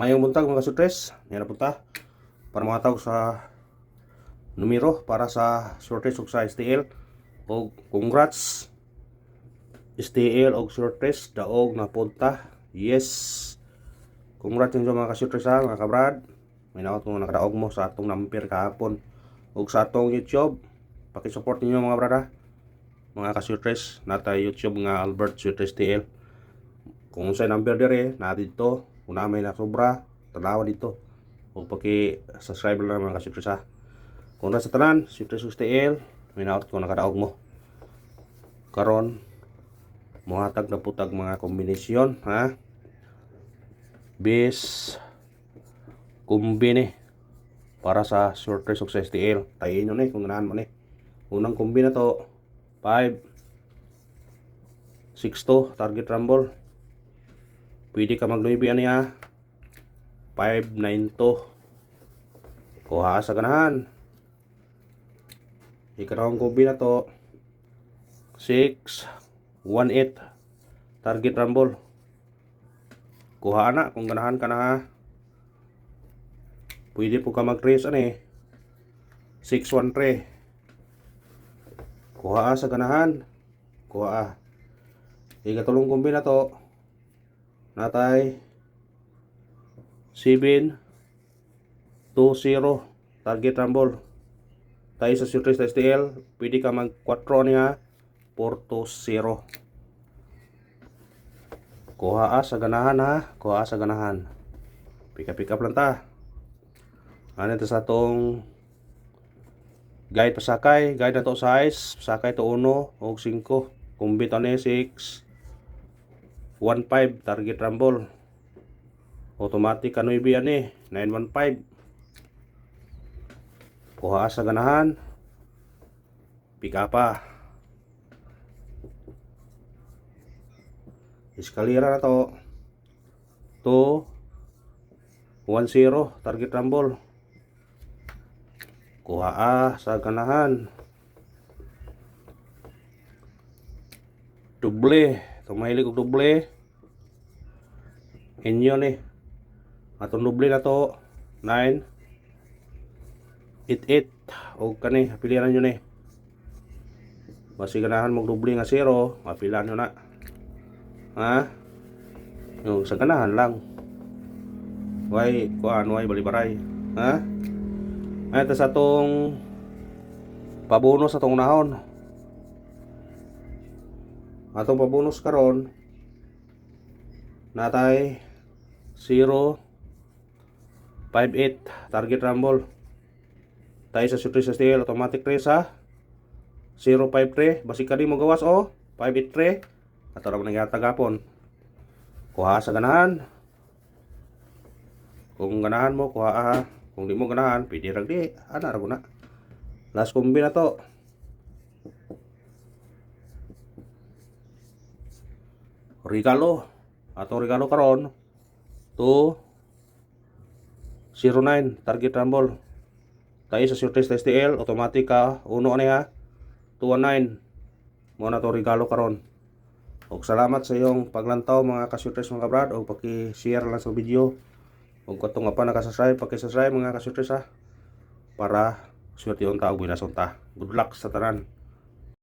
Mayong buntag mga sutres, yan na punta para makatawag sa numero para sa shortage ug sa STL. O congrats STL og shortage daog na punta. Yes. Congrats sa mga ka-shortage ha, mga kabrad. May naot mo nakadaog mo sa atong number kahapon ug sa atong YouTube. Paki-support ninyo mga brada. Mga ka-shortage nata YouTube nga Albert Shortage TL. Kung sa number dire na dito, kung na may nasobra, tanawa dito. O paki-subscribe lang mga ka-shortage ha. Kung nasa tanan, Shortage TL, may naot ko nakadaog mo. Karon muhatag na putag mga kombinasyon ha. Bis kumbine para sa shortage of STL. Tayin nyo ni kung ganahan mo ni. Unang kumbina to 5 6 target rumble. Pwede ka magluibi niya 5 9 kuha sa ganahan. Ikarong kumbina to 6 1 8 target rumble. Kuha na kung ganahan ka na ha. Pwede po ka mag-trace 613. Kuha sa ganahan. Kuha. Ikatulong kumbina to natay 7 2 0 target rumble. Tayo sa shortage STL, pwede ka mag 4 niya 4 2 0. Kuha sa ganahan ha. Kuha sa ganahan. Pick up lang ta. Ano ito sa itong guide pasakay. Guide na to size. Pasakay to 1 o 5. Kumbit ano 6 1 5 target rumble. Automatic ano yan 915. Kuha sa ganahan. Pick up pa. Eskalera na to 2 1 0 target rumble. Kuha sa ganahan. Doble. Tumahilig og doble. Inyo ni. Atong doble na to 9 8 8 og kani pilihan nyo ni. Basi ganahan mo doble nga 0, mapilan nyo na. Ha? Yung sa ganahan lang. Way balibaray. Ha? Ay ito sa itong pabonus atong nahon. Atong pabonus karon natay 0 5 8 target rumble. Tayo sa shortage STL automatic trace ha. 0 5 3 basi kani mo gawas 5 8 3. Ato ra man nga tagapon. Kuha sa ganahan. Kung ganahan mo kuha ha. Kung di mo ganahan, pwede ra di. Ana ra na. Last kombi na to. Regalo. Atong regalo karon 2 09 target rumble. Tayo sa shortage STL automatic ka 1 niya 219. Mo na to regalo karon. Og salamat sa iyong paglantaw mga ka-shortage mga kabrad og paki-share lang sa video. Ug katong nga pa naka-subscribe, paki-subscribe mga ka-shortage ha para swerte unta og binasonta. Good luck sa tanan.